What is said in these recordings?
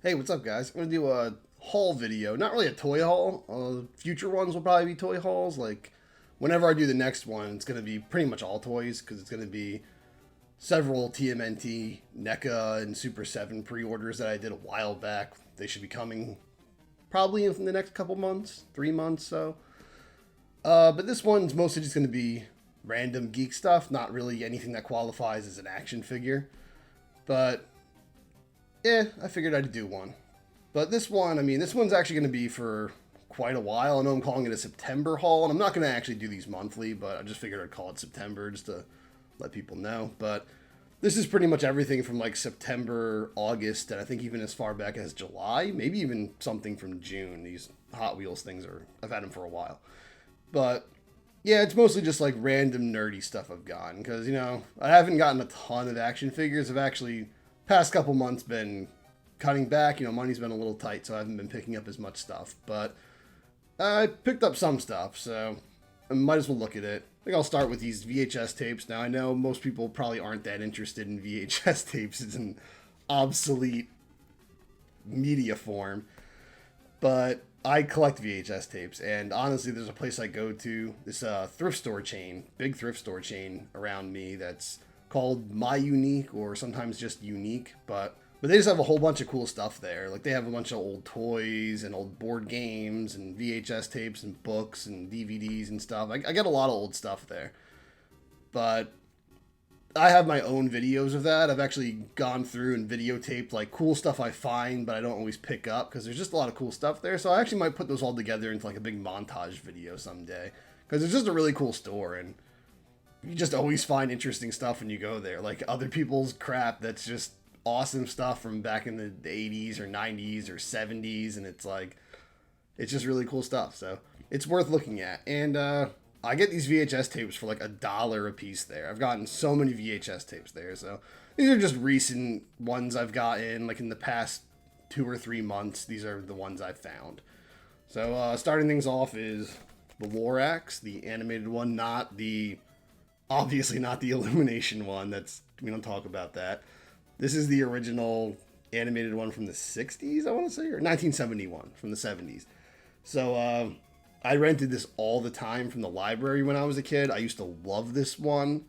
Hey, what's up, guys? I'm gonna do a haul video. Not really a toy haul. Future ones will probably be toy hauls. Like, whenever I do the next one, it's gonna be pretty much all toys because it's gonna be several TMNT, NECA, and Super 7 pre-orders that I did a while back. They should be coming probably in the next couple months, 3 months, so. But this one's mostly just gonna be random geek stuff, not really anything that qualifies as an action figure. But I figured I'd do one. But this one, this one's actually going to be for quite a while. I know I'm calling it a September haul, and I'm not going to actually do these monthly, but I just figured I'd call it September just to let people know. But this is pretty much everything from like September, August, and I think even as far back as July, maybe even something from June. These Hot Wheels things I've had them for a while. But yeah, it's mostly just like random nerdy stuff I've gotten because, I haven't gotten a ton of action figures. I've actually past couple months been cutting back. Money's been a little tight, so I haven't been picking up as much stuff. But I picked up some stuff, so I might as well look at it. I think I'll start with these VHS tapes. Now, I know most people probably aren't that interested in VHS tapes. It's an obsolete media form. But I collect VHS tapes, and honestly, there's a place I go to, this thrift store chain, big thrift store chain around me that's called My Unique, or sometimes just Unique, but they just have a whole bunch of cool stuff there. Like, they have a bunch of old toys and old board games and VHS tapes and books and DVDs and stuff. I get a lot of old stuff there, but I have my own videos of that. I've actually gone through and videotaped like cool stuff I find, but I don't always pick up because there's just a lot of cool stuff there. So I actually might put those all together into like a big montage video someday because it's just a really cool store, and you just always find interesting stuff when you go there. Like other people's crap that's just awesome stuff from back in the 80s or 90s or 70s, and it's just really cool stuff. So it's worth looking at. And I get these VHS tapes for like $1 a piece there. I've gotten so many VHS tapes there. So these are just recent ones I've gotten, like in the past 2 or 3 months. These are the ones I've found. So starting things off is the Lorax, the animated one, obviously not the Illumination one. We don't talk about that. This is the original animated one from the 60s, I want to say, or 1971, from the 70s. So I rented this all the time from the library when I was a kid. I used to love this one.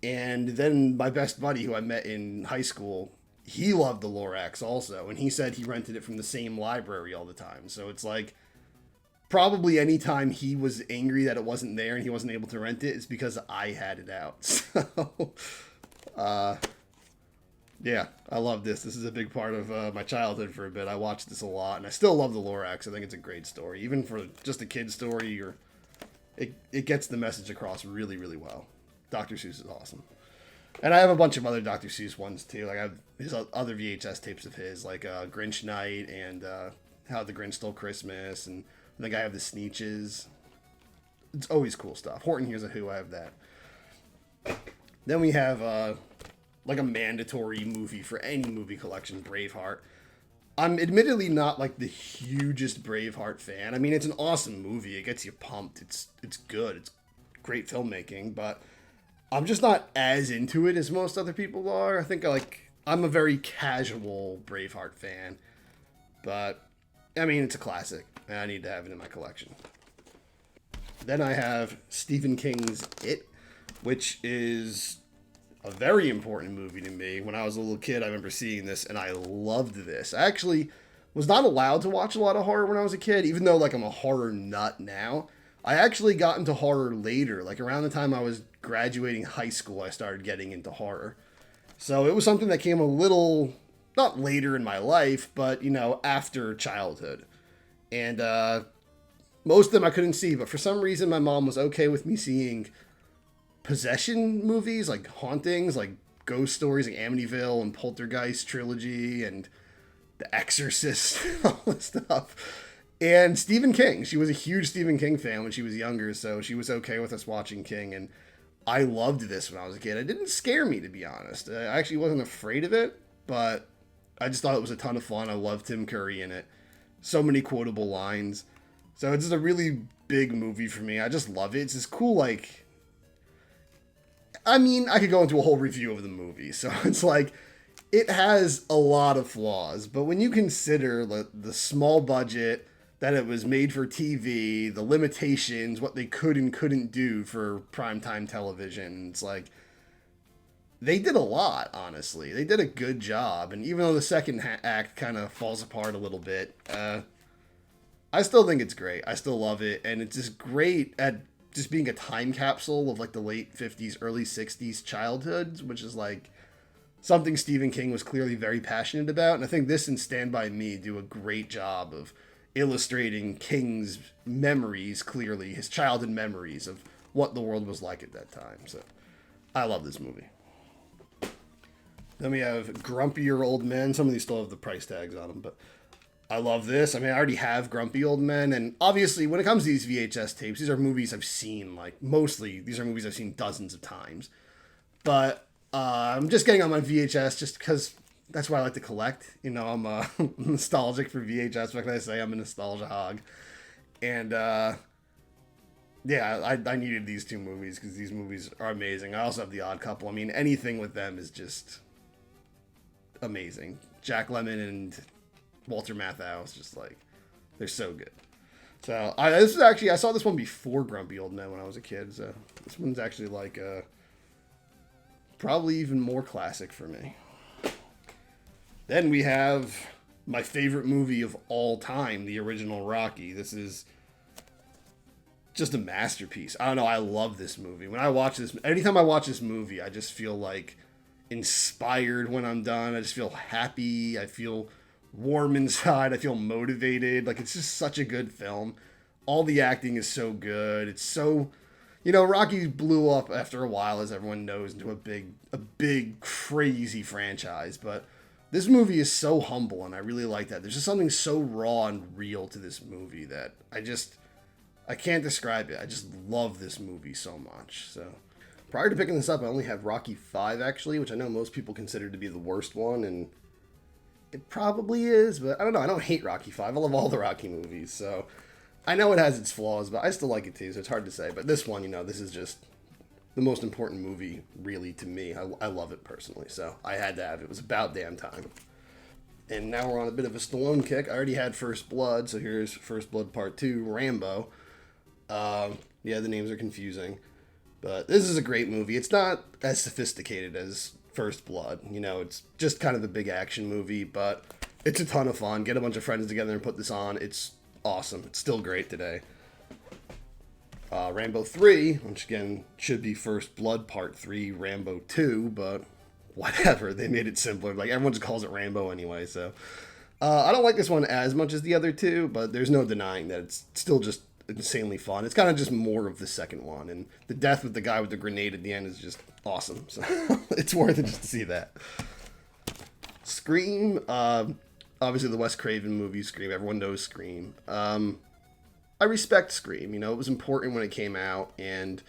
And then my best buddy, who I met in high school, he loved the Lorax also. And he said he rented it from the same library all the time. So it's like, probably anytime he was angry that it wasn't there and he wasn't able to rent it, it's because I had it out. So, yeah, I love this. This is a big part of my childhood for a bit. I watched this a lot, and I still love the Lorax. I think it's a great story. Even for just a kid's story, it gets the message across really, really well. Dr. Seuss is awesome. And I have a bunch of other Dr. Seuss ones, too. Like, I have his other VHS tapes of his, like Grinch Night and How the Grinch Stole Christmas, and I think I have the Sneetches. It's always cool stuff. Horton Hears a Who, I have that. Then we have like a mandatory movie for any movie collection, Braveheart. I'm admittedly not like the hugest Braveheart fan. It's an awesome movie. It gets you pumped. It's good. It's great filmmaking, but I'm just not as into it as most other people are. I think I'm a very casual Braveheart fan, but it's a classic, and I need to have it in my collection. Then I have Stephen King's It, which is a very important movie to me. When I was a little kid, I remember seeing this, and I loved this. I actually was not allowed to watch a lot of horror when I was a kid, even though I'm a horror nut now. I actually got into horror later. Like around the time I was graduating high school, I started getting into horror. So it was something that came a little, not later in my life, but, after childhood. And most of them I couldn't see, but for some reason my mom was okay with me seeing possession movies, like hauntings, like ghost stories, like Amityville and Poltergeist trilogy and The Exorcist and all this stuff. And Stephen King. She was a huge Stephen King fan when she was younger, so she was okay with us watching King, and I loved this when I was a kid. It didn't scare me, to be honest. I actually wasn't afraid of it, but I just thought it was a ton of fun. I loved Tim Curry in it. So many quotable lines. So it's just a really big movie for me. I just love it. It's this cool, I could go into a whole review of the movie. So it's like, It has a lot of flaws, but when you consider the small budget, that it was made for TV, the limitations, what they could and couldn't do for primetime television, it's like they did a lot, honestly. They did a good job, and even though the second act kind of falls apart a little bit, I still think it's great. I still love it, and it's just great at just being a time capsule of like the late 50s, early 60s childhoods, which is like something Stephen King was clearly very passionate about. And I think this and Stand By Me do a great job of illustrating King's memories clearly, his childhood memories of what the world was like at that time. So I love this movie. Then we have Grumpier Old Men. Some of these still have the price tags on them, but I love this. I mean, I already have Grumpy Old Men, and obviously when it comes to these VHS tapes, these are movies I've seen, like, mostly, these are movies I've seen dozens of times. But I'm just getting on my VHS just because that's what I like to collect. You know, I'm nostalgic for VHS. What can I say? I'm a nostalgia hog. And, yeah, I needed these two movies because these movies are amazing. I also have The Odd Couple. I mean, anything with them is just amazing. Jack Lemmon and Walter Matthau is just like, they're so good. So this is actually, I saw this one before Grumpy Old Men when I was a kid. So this one's actually like probably even more classic for me. Then we have my favorite movie of all time, the original Rocky. This is just a masterpiece. I don't know, I love this movie. When I watch this, anytime I watch this movie, I just feel like inspired when I'm done. I just feel happy. I feel warm inside. I feel motivated. Like, it's just such a good film. All the acting is so good. It's so, you know, Rocky blew up after a while, as everyone knows, into a big crazy franchise. But this movie is so humble, and I really like that. There's just something so raw and real to this movie that I can't describe it. I just love this movie so much. So prior to picking this up, I only have Rocky 5 actually, which I know most people consider to be the worst one, and it probably is, but I don't know. I don't hate Rocky 5. I love all the Rocky movies, so I know it has its flaws, but I still like it too, so it's hard to say. But this one, you know, this is just the most important movie, really, to me. I love it personally, so I had to have it. It was about damn time. And now we're on a bit of a Stallone kick. I already had First Blood, so here's First Blood Part 2, Rambo. Yeah, the names are confusing. But this is a great movie. It's not as sophisticated as First Blood. You know, it's just kind of a big action movie, but it's a ton of fun. Get a bunch of friends together and put this on. It's awesome. It's still great today. Rambo 3, which again should be First Blood Part 3, Rambo 2, but whatever. They made it simpler. Like, everyone just calls it Rambo anyway, so. I don't like this one as much as the other two, but there's no denying that it's still just insanely fun. It's kind of just more of the second one, and the death with the guy with the grenade at the end is just awesome, so it's worth it just to see that. Scream, obviously the Wes Craven movie, Scream. Everyone knows Scream. I respect Scream. You know, it was important when it came out, and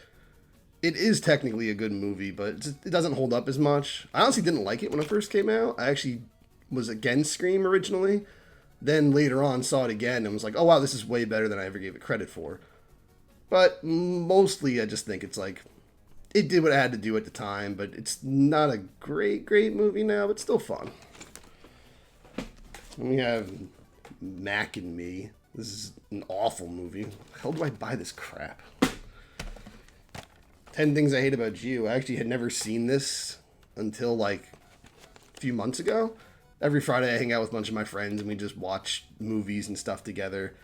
it is technically a good movie, but it doesn't hold up as much. I honestly didn't like it when it first came out. I actually was against Scream originally. Then later on saw it again and was like, oh wow, this is way better than I ever gave it credit for. But mostly I just think it's like, it did what it had to do at the time, but it's not a great movie now, but still fun. And we have Mac and Me. This is an awful movie. How do I buy this crap? 10 Things I Hate About You. I actually had never seen this until like a few months ago. Every Friday I hang out with a bunch of my friends and we just watch movies and stuff together.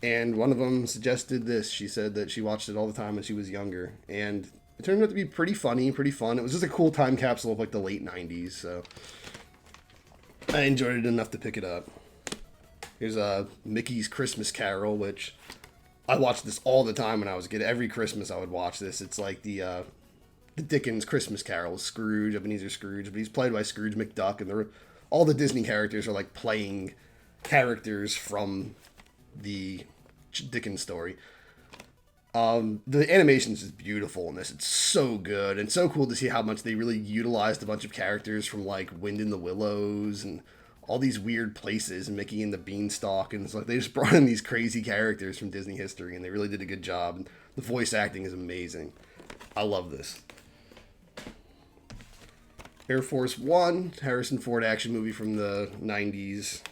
And one of them suggested this. She said that she watched it all the time when she was younger. And it turned out to be pretty funny, pretty fun. It was just a cool time capsule of like the late 90s. So I enjoyed it enough to pick it up. Here's Mickey's Christmas Carol, which I watched this all the time when I was a kid. Every Christmas I would watch this. It's like the Dickens Christmas Carol. Scrooge, Ebenezer Scrooge. But he's played by Scrooge McDuck. And all the Disney characters are like playing characters from the Dickens story. The animation is beautiful in this. It's so good and so cool to see how much they really utilized a bunch of characters from like Wind in the Willows and all these weird places, and Mickey and the Beanstalk, and it's like they just brought in these crazy characters from Disney history, and they really did a good job. And the voice acting is amazing. I love this. Air Force One, Harrison Ford action movie from the 90s.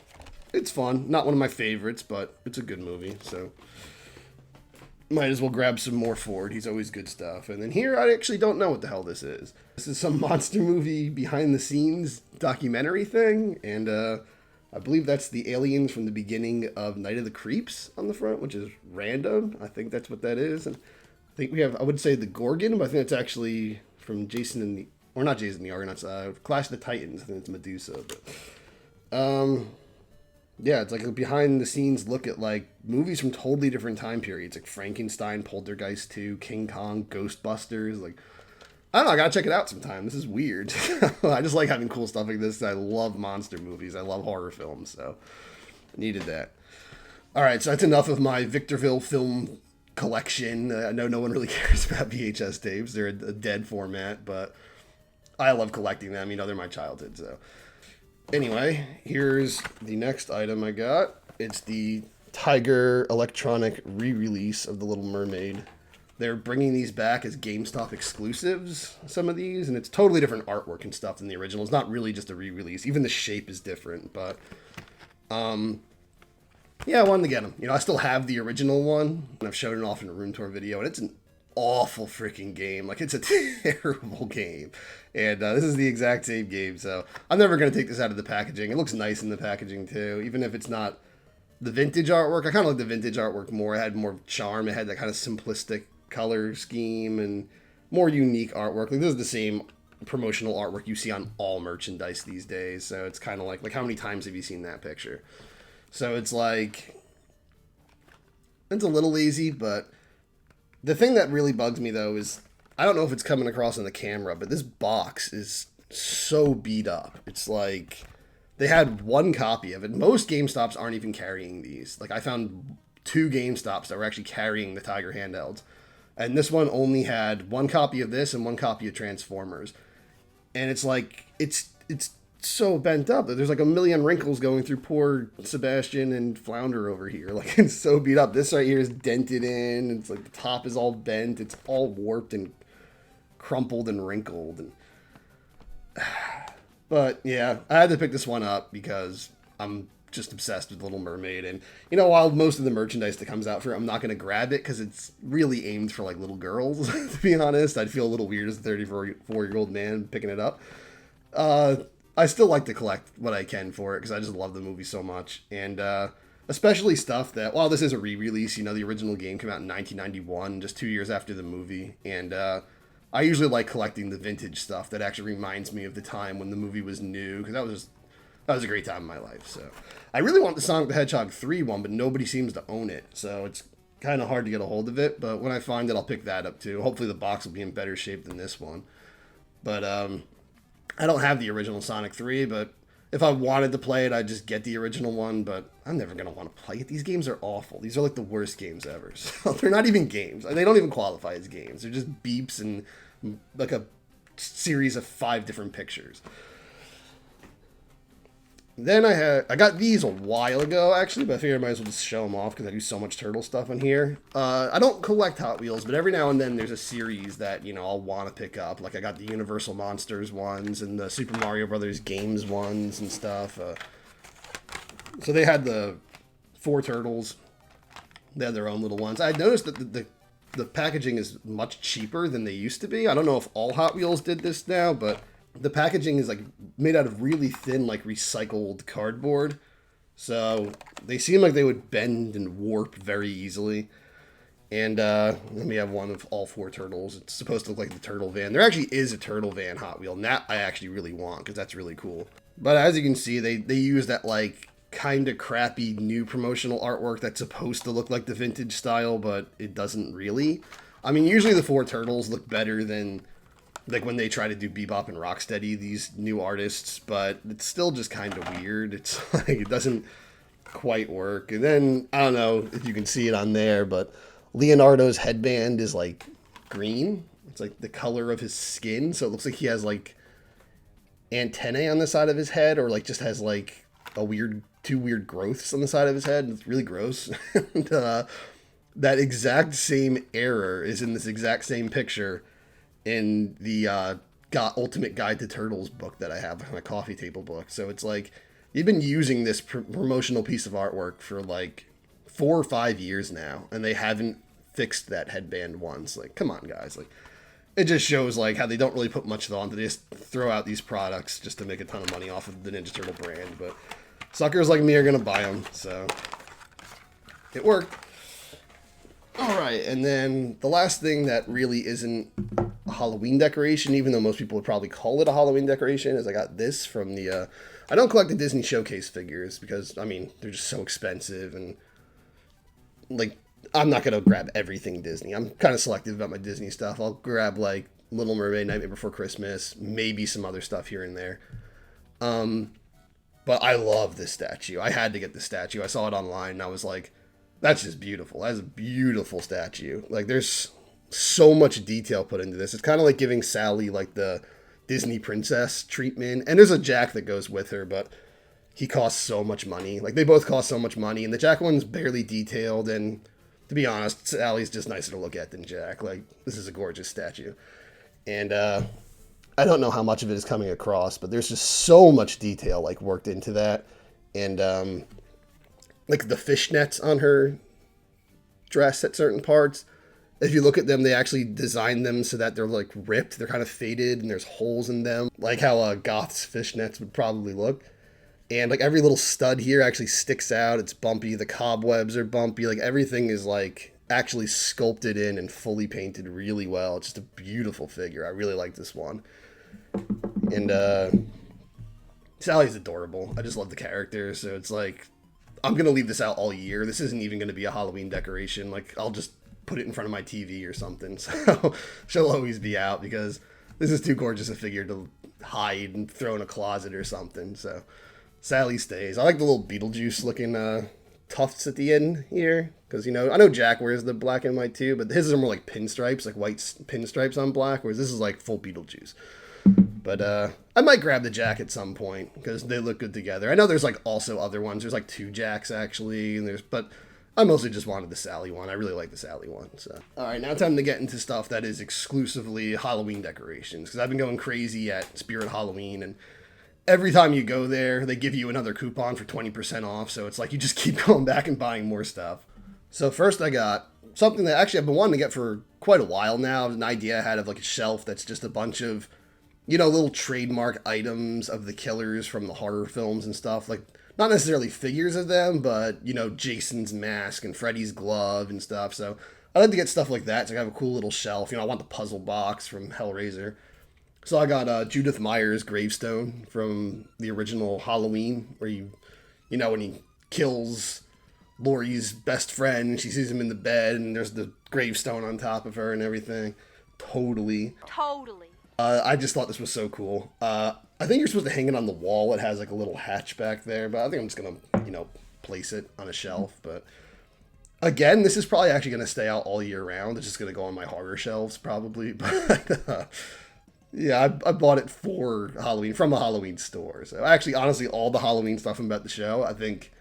It's fun. Not one of my favorites, but it's a good movie, so might as well grab some more Ford. He's always good stuff. And then here, I actually don't know what the hell this is. This is some monster movie behind the scenes documentary thing, and I believe that's the aliens from the beginning of Night of the Creeps on the front, which is random. I think that's what that is. And I think we have, I would say the Gorgon, but I think it's actually from Jason and the, or not Jason and the Argonauts, Clash of the Titans. I think it's Medusa. But, yeah, it's like a behind the scenes look at like movies from totally different time periods, like Frankenstein, Poltergeist 2, King Kong, Ghostbusters. Like, I don't know, I gotta check it out sometime. This is weird. I just like having cool stuff like this. I love monster movies. I love horror films, so I needed that. All right, so that's enough of my Victorville film collection. I know no one really cares about VHS tapes. They're a dead format, but I love collecting them. You know, they're my childhood, so. Anyway, here's the next item I got. It's the Tiger electronic re-release of The Little Mermaid. They're bringing these back as GameStop exclusives, some of these, and it's totally different artwork and stuff than the original. It's not really just a re-release. Even the shape is different, but yeah, I wanted to get them. You know, I still have the original one, and I've shown it off in a room tour video, and it's an awful freaking game. Like, it's a terrible game. And this is the exact same game, so I'm never going to take this out of the packaging. It looks nice in the packaging, too, even if it's not the vintage artwork. I kind of like the vintage artwork more. It had more charm. It had that kind of simplistic color scheme and more unique artwork. Like, this is the same promotional artwork you see on all merchandise these days, so it's kind of like how many times have you seen that picture? So it's like, it's a little lazy, but the thing that really bugs me, though, is I don't know if it's coming across on the camera, but this box is so beat up. It's like they had one copy of it. Most GameStops aren't even carrying these. Like, I found 2 GameStops that were actually carrying the Tiger handhelds. And this one only had one copy of this and one copy of Transformers. And it's like, it's so bent up that there's like a million wrinkles going through poor Sebastian and Flounder over here. Like, it's so beat up. This right here is dented in. It's like the top is all bent. It's all warped and crumpled and wrinkled. And but yeah, I had to pick this one up because I'm just obsessed with Little Mermaid. And you know, while most of the merchandise that comes out for it, I'm not going to grab it because it's really aimed for like little girls. To be honest, I'd feel a little weird as a 34-year-old man picking it up. I still like to collect what I can for it because I just love the movie so much. And especially stuff that, while this is a re-release, you know, the original game came out in 1991, just 2 years after the movie. And I usually like collecting the vintage stuff that actually reminds me of the time when the movie was new, because that was a great time in my life. So I really want the Sonic the Hedgehog 3 one, but nobody seems to own it. So it's kind of hard to get a hold of it. But when I find it, I'll pick that up too. Hopefully the box will be in better shape than this one. But I don't have the original Sonic 3, but if I wanted to play it, I'd just get the original one, but I'm never going to want to play it. These games are awful. These are like the worst games ever. So they're not even games. They don't even qualify as games. They're just beeps and like a series of 5 different pictures. Then I got these a while ago, actually, but I figured I might as well just show them off because I do so much turtle stuff on here. I don't collect Hot Wheels, but every now and then there's a series that, you know, I'll want to pick up. Like, I got the Universal Monsters ones and the Super Mario Brothers games ones and stuff. So they had the 4 turtles. They had their own little ones. I noticed that the packaging is much cheaper than they used to be. I don't know if all Hot Wheels did this now, but the packaging is like made out of really thin, like recycled cardboard. So they seem like they would bend and warp very easily. And then we have one of all 4 turtles. It's supposed to look like the turtle van. There actually is a turtle van Hot Wheel, and that I actually really want because that's really cool. But as you can see, they use that like kind of crappy new promotional artwork that's supposed to look like the vintage style, but it doesn't really. I mean, usually the 4 turtles look better than like when they try to do Bebop and Rocksteady, these new artists, but it's still just kind of weird. It's like, it doesn't quite work. And then, I don't know if you can see it on there, but Leonardo's headband is like green. It's like the color of his skin. So it looks like he has like antennae on the side of his head, or like just has like a 2 weird growths on the side of his head. It's really gross. And that exact same error is in this exact same picture in the got Ultimate Guide to Turtles book that I have, my coffee table book. So it's like, you've been using this promotional piece of artwork for like 4 or 5 years now, and they haven't fixed that headband once. Like, come on, guys. Like, it just shows like how they don't really put much thought into. They just throw out these products just to make a ton of money off of the Ninja Turtle brand. But suckers like me are gonna buy them, so it worked. All right, and then the last thing that really isn't a Halloween decoration, even though most people would probably call it a Halloween decoration, is I got this from the. I don't collect the Disney Showcase figures because, I mean, they're just so expensive, and like, I'm not gonna grab everything Disney. I'm kind of selective about my Disney stuff. I'll grab like Little Mermaid, Nightmare Before Christmas, maybe some other stuff here and there. But I love this statue. I had to get the statue. I saw it online and I was like, that's just beautiful. That's a beautiful statue. Like, there's so much detail put into this. It's kind of like giving Sally like the Disney princess treatment. And there's a Jack that goes with her, but he costs so much money. Like, they both cost so much money, and the Jack one's barely detailed, and to be honest, Sally's just nicer to look at than Jack. Like, this is a gorgeous statue. And I don't know how much of it is coming across, but there's just so much detail like worked into that. And like the fishnets on her dress at certain parts, if you look at them, they actually designed them so that they're like ripped. They're kind of faded and there's holes in them, like how Goth's fishnets would probably look. And like every little stud here actually sticks out. It's bumpy. The cobwebs are bumpy. Like, everything is like actually sculpted in and fully painted really well. It's just a beautiful figure. I really like this one. And Sally's adorable. I just love the character. So it's like, I'm going to leave this out all year. This isn't even going to be a Halloween decoration. Like, I'll just put it in front of my TV or something. So she'll always be out because this is too gorgeous a figure to hide and throw in a closet or something. So Sally stays. I like the little Beetlejuice looking tufts at the end here. Because, you know, I know Jack wears the black and white too, but his are more like pinstripes, like white pinstripes on black, whereas this is like full Beetlejuice. But I might grab the Jack at some point because they look good together. I know there's like also other ones. There's like 2 Jacks actually, and but I mostly just wanted the Sally one. I really like the Sally one. So all right, now time to get into stuff that is exclusively Halloween decorations, because I've been going crazy at Spirit Halloween, and every time you go there, they give you another coupon for 20% off. So it's like you just keep going back and buying more stuff. So first I got something that actually I've been wanting to get for quite a while now. An idea I had of like a shelf that's just a bunch of, you know, little trademark items of the killers from the horror films and stuff. Like, not necessarily figures of them, but, you know, Jason's mask and Freddy's glove and stuff. So I like to get stuff like that. So I have a cool little shelf. You know, I want the puzzle box from Hellraiser. So I got Judith Meyer's gravestone from the original Halloween, where you know, when he kills Laurie's best friend, she sees him in the bed, and there's the gravestone on top of her and everything. Totally. I just thought this was so cool. I think you're supposed to hang it on the wall. It has like a little hatch back there, but I think I'm just going to, you know, place it on a shelf. But again, this is probably actually going to stay out all year round. It's just going to go on my horror shelves probably. But yeah, I bought it for Halloween from a Halloween store. So actually, honestly, all the Halloween stuff about the show, I think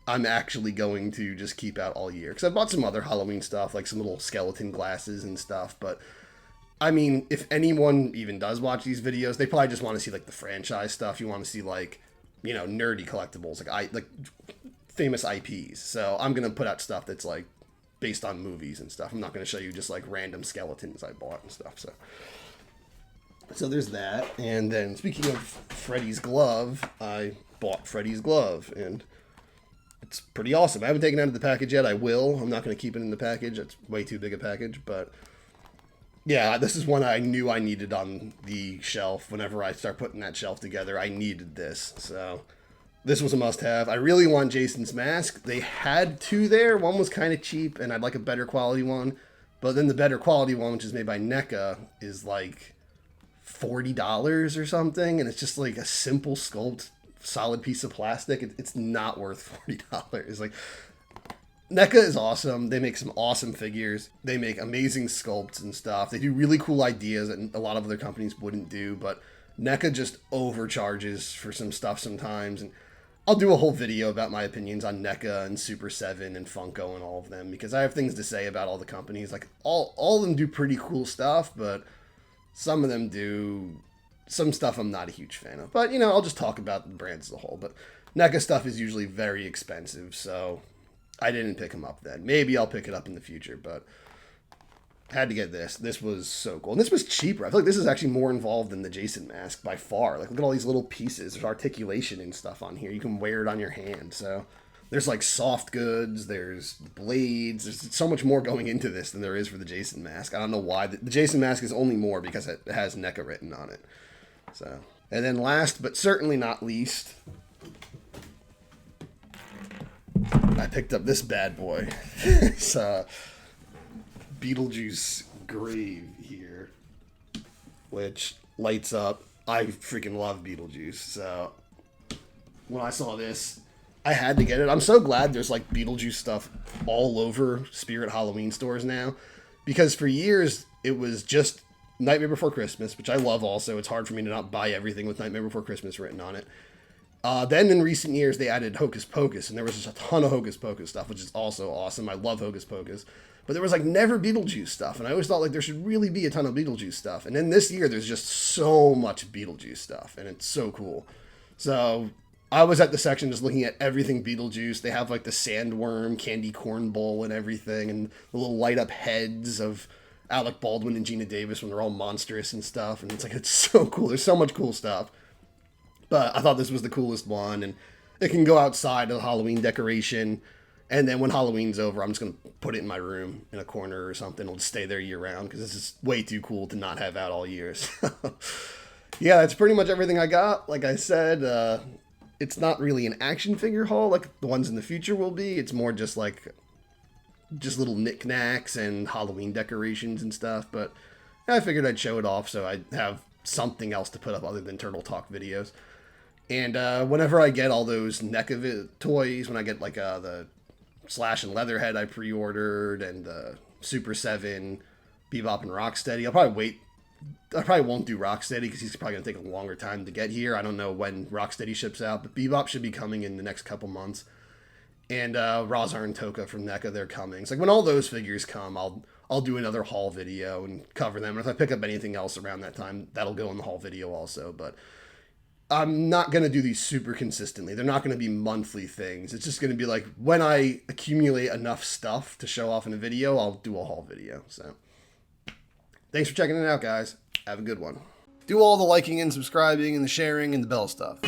I'm actually going to just keep out all year. Because I bought some other Halloween stuff, like some little skeleton glasses and stuff, but I mean, if anyone even does watch these videos, they probably just want to see like the franchise stuff. You want to see like, you know, nerdy collectibles, like famous IPs. So I'm gonna put out stuff that's like based on movies and stuff. I'm not gonna show you just like random skeletons I bought and stuff. So there's that. And then speaking of Freddy's glove, I bought Freddy's glove, and it's pretty awesome. I haven't taken it out of the package yet. I will. I'm not gonna keep it in the package. It's way too big a package, but yeah, this is one I knew I needed on the shelf. Whenever I start putting that shelf together, I needed this. So this was a must-have. I really want Jason's mask. They had 2 there. One was kind of cheap, and I'd like a better quality one. But then the better quality one, which is made by NECA, is like $40 or something. And it's just like a simple sculpt, solid piece of plastic. It's not worth $40. Like, NECA is awesome. They make some awesome figures. They make amazing sculpts and stuff. They do really cool ideas that a lot of other companies wouldn't do, but NECA just overcharges for some stuff sometimes. And I'll do a whole video about my opinions on NECA and Super 7 and Funko and all of them, because I have things to say about all the companies. Like, all of them do pretty cool stuff, but Some of them do. Some stuff I'm not a huge fan of. But, you know, I'll just talk about the brands as a whole. But NECA stuff is usually very expensive, so I didn't pick them up then. Maybe I'll pick it up in the future, but I had to get this. This was so cool. And this was cheaper. I feel like this is actually more involved than the Jason mask by far. Like, look at all these little pieces. There's articulation and stuff on here. You can wear it on your hand, so... There's like soft goods, there's blades, there's so much more going into this than there is for the Jason mask. I don't know why. The Jason mask is only more because it has NECA written on it. So, and then last but certainly not least, I picked up this bad boy. It's Beetlejuice Grave here, which lights up. I freaking love Beetlejuice, so when I saw this, I had to get it. I'm so glad there's like Beetlejuice stuff all over Spirit Halloween stores now, because for years it was just Nightmare Before Christmas, which I love also. It's hard for me to not buy everything with Nightmare Before Christmas written on it. Then in recent years they added Hocus Pocus, and there was just a ton of Hocus Pocus stuff, which is also awesome. I love Hocus Pocus. But there was like never Beetlejuice stuff, and I always thought like there should really be a ton of Beetlejuice stuff. And then this year there's just so much Beetlejuice stuff, and it's so cool. So I was at the section just looking at everything Beetlejuice. They have like the sandworm, candy corn bowl and everything, and the little light up heads of Alec Baldwin and Gina Davis when they're all monstrous and stuff. And it's like, it's so cool. There's so much cool stuff. But I thought this was the coolest one, and it can go outside of the Halloween decoration. And then when Halloween's over, I'm just going to put it in my room in a corner or something. It'll just stay there year round because this is way too cool to not have out all year. So, yeah, that's pretty much everything I got. Like I said, it's not really an action figure haul like the ones in the future will be. It's more just like little knickknacks and Halloween decorations and stuff. But I figured I'd show it off so I'd have something else to put up other than Turtle Talk videos. And whenever I get all those NECA toys, when I get like the Slash and Leatherhead I pre-ordered and the Super 7, Bebop and Rocksteady, I'll probably wait. I probably won't do Rocksteady because he's probably going to take a longer time to get here. I don't know when Rocksteady ships out, but Bebop should be coming in the next couple months. And Razar and Toka from NECA, they're coming. So like when all those figures come, I'll do another haul video and cover them. And if I pick up anything else around that time, that'll go in the haul video also. But I'm not going to do these super consistently. They're not going to be monthly things. It's just going to be like when I accumulate enough stuff to show off in a video, I'll do a haul video. So thanks for checking it out, guys. Have a good one. Do all the liking and subscribing and the sharing and the bell stuff.